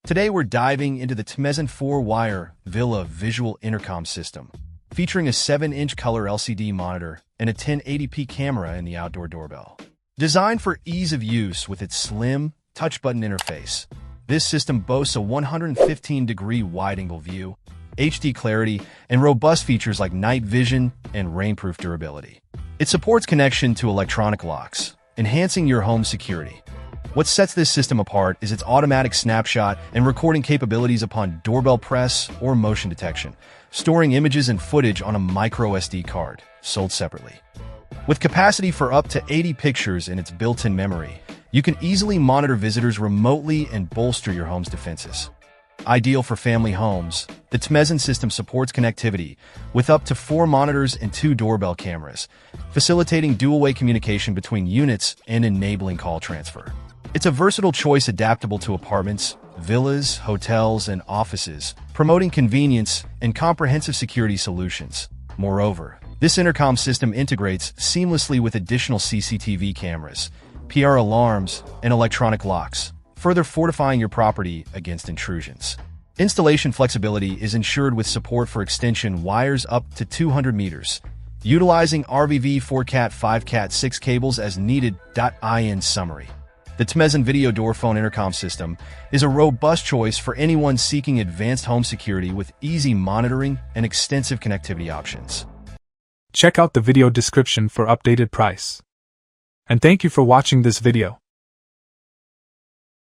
Today we're diving into the TMEZON 4-wire Villa visual intercom system, featuring a 7-inch color LCD monitor and a 1080p camera in the outdoor doorbell. Designed for ease of use with its slim, touch-button interface, this system boasts a 115-degree wide-angle view, HD clarity, and robust features like night vision and rainproof durability. It supports connection to electronic locks, enhancing your home security. What sets this system apart is its automatic snapshot and recording capabilities upon doorbell press or motion detection, storing images and footage on a micro SD card, sold separately. With capacity for up to 80 pictures in its built-in memory, you can easily monitor visitors remotely and bolster your home's defenses. Ideal for family homes, the TMEZON system supports connectivity with up to 4 monitors and 2 doorbell cameras, facilitating dual-way communication between units and enabling call transfer. It's a versatile choice adaptable to apartments, villas, hotels, and offices, promoting convenience and comprehensive security solutions. Moreover, this intercom system integrates seamlessly with additional CCTV cameras, PR alarms, and electronic locks, further fortifying your property against intrusions. Installation flexibility is ensured with support for extension wires up to 200 meters, utilizing RVV 4Cat 5Cat 6 cables as needed. In summary, the TMEZON Video Door Phone Intercom System is a robust choice for anyone seeking advanced home security with easy monitoring and extensive connectivity options. Check out the video description for updated price. And thank you for watching this video.